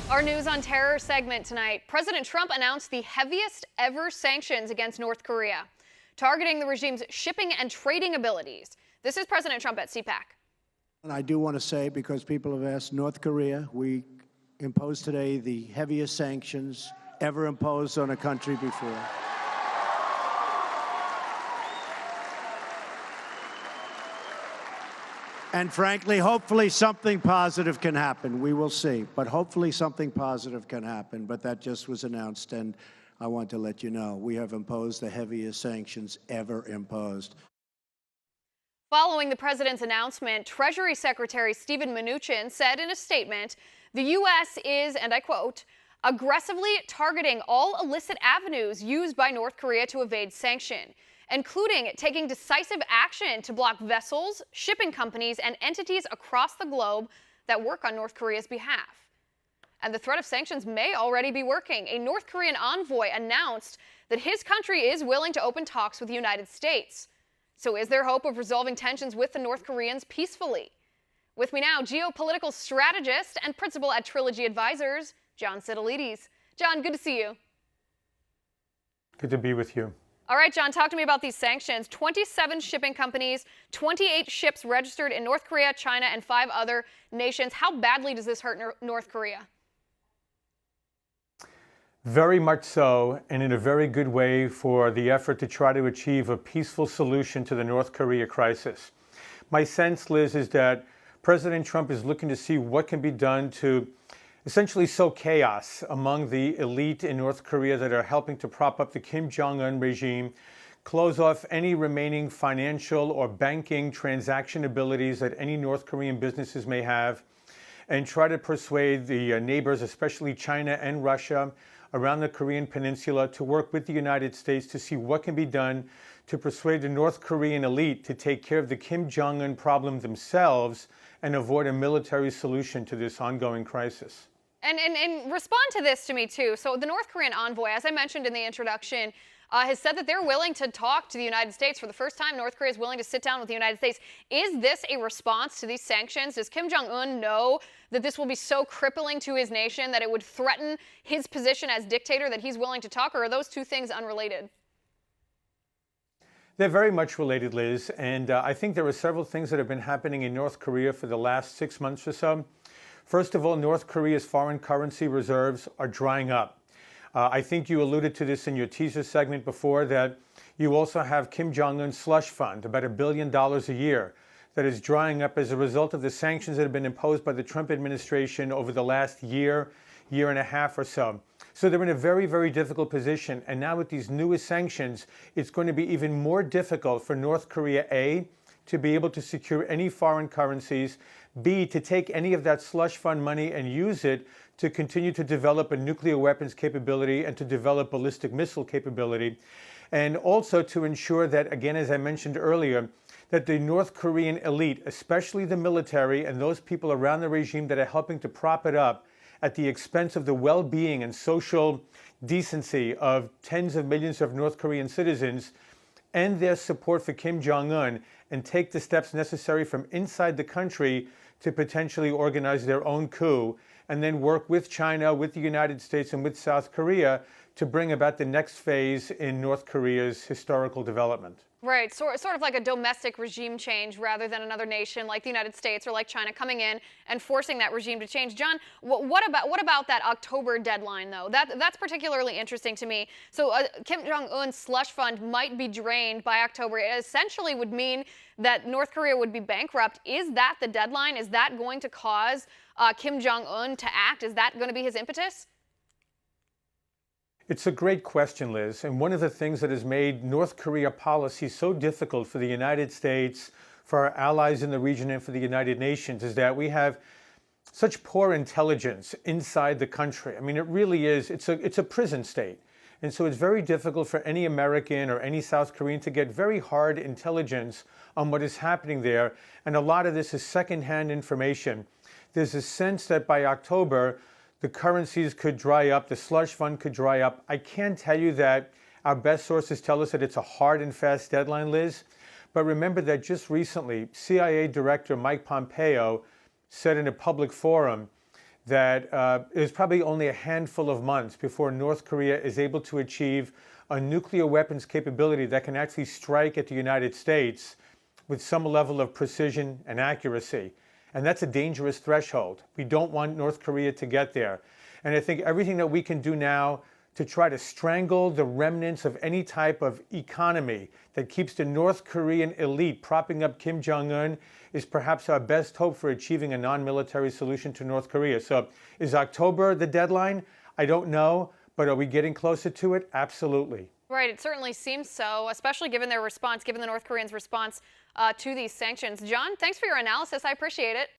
Our News on Terror segment tonight. President Trump announced the heaviest ever sanctions against North Korea, targeting the regime's shipping and trading abilities. This is President Trump at CPAC. And I do want to say, because people have asked, North Korea, we imposed today the heaviest sanctions ever imposed on a country before. And frankly, hopefully something positive can happen. We will see. But hopefully something positive can happen. But that just was announced, and I want to let you know we have imposed the heaviest sanctions ever imposed. Following the president's announcement, Treasury Secretary Steven Mnuchin said in a statement, the U.S. is, and I quote, aggressively targeting all illicit avenues used by North Korea to evade sanction, including taking decisive action to block vessels, shipping companies, and entities across the globe that work on North Korea's behalf. And the threat of sanctions may already be working. A North Korean envoy announced that his country is willing to open talks with the United States. So is there hope of resolving tensions with the North Koreans peacefully? With me now, geopolitical strategist and principal at Trilogy Advisors, John Sitilides. John, good to see you. Good to be with you. All right, John, talk to me about these sanctions. 27 shipping companies, 28 ships registered in North Korea, China, and 5 other nations. How badly does this hurt North Korea? Very much so, and in a very good way for the effort to try to achieve a peaceful solution to the North Korea crisis. My sense, Liz, is that President Trump is looking to see what can be done to essentially sow chaos among the elite in North Korea that are helping to prop up the Kim Jong-un regime, close off any remaining financial or banking transaction abilities that any North Korean businesses may have, and try to persuade the neighbors, especially China and Russia, around the Korean peninsula to work with the United States to see what can be done to persuade the North Korean elite to take care of the Kim Jong-un problem themselves and avoid a military solution to this ongoing crisis. And respond to this to me, too. So the North Korean envoy, as I mentioned in the introduction, has said that they're willing to talk to the United States. For the first time, North Korea is willing to sit down with the United States. Is this a response to these sanctions? Does Kim Jong-un know that this will be so crippling to his nation that it would threaten his position as dictator that he's willing to talk, or are those two things unrelated? They're very much related, Liz, and I think there are several things that have been happening in North Korea for the last 6 months or so. First of all, North Korea's foreign currency reserves are drying up. I think you alluded to this in your teaser segment before, that you also have Kim Jong-un's slush fund, about $1 billion a year, that is drying up as a result of the sanctions that have been imposed by the Trump administration over the last year and a half or so. So they're in a very, very difficult position. And now with these newest sanctions, it's going to be even more difficult for North Korea, A, to be able to secure any foreign currencies, B, to take any of that slush fund money and use it to continue to develop a nuclear weapons capability and to develop ballistic missile capability, and also to ensure that, again, as I mentioned earlier, that the North Korean elite, especially the military and those people around the regime that are helping to prop it up at the expense of the well-being and social decency of tens of millions of North Korean citizens, end their support for Kim Jong-un and take the steps necessary from inside the country to potentially organize their own coup, and then work with China, with the United States, and with South Korea to bring about the next phase in North Korea's historical development. Right, sort of like a domestic regime change rather than another nation like the United States or like China coming in and forcing that regime to change. John, what about that October deadline, though? That's particularly interesting to me. So Kim Jong-un's slush fund might be drained by October. It essentially would mean that North Korea would be bankrupt. Is that the deadline? Is that going to cause Kim Jong-un to act? Is that going to be his impetus? It's a great question, Liz, and one of the things that has made North Korea policy so difficult for the United States, for our allies in the region, and for the United Nations is that we have such poor intelligence inside the country. I mean, it really is, it's a prison state. And so it's very difficult for any American or any South Korean to get very hard intelligence on what is happening there. And a lot of this is secondhand information. There's a sense that by October, the currencies could dry up, the slush fund could dry up. I can tell you that our best sources tell us that it's a hard and fast deadline, Liz. But remember that just recently, CIA Director Mike Pompeo said in a public forum that there's probably only a handful of months before North Korea is able to achieve a nuclear weapons capability that can actually strike at the United States with some level of precision and accuracy. And that's a dangerous threshold. We don't want North Korea to get there. And I think everything that we can do now to try to strangle the remnants of any type of economy that keeps the North Korean elite propping up Kim Jong-un is perhaps our best hope for achieving a non-military solution to North Korea. So is October the deadline? I don't know, but are we getting closer to it? Absolutely. Right, it certainly seems so, especially given their response, given the North Koreans' response to these sanctions. John, thanks for your analysis. I appreciate it.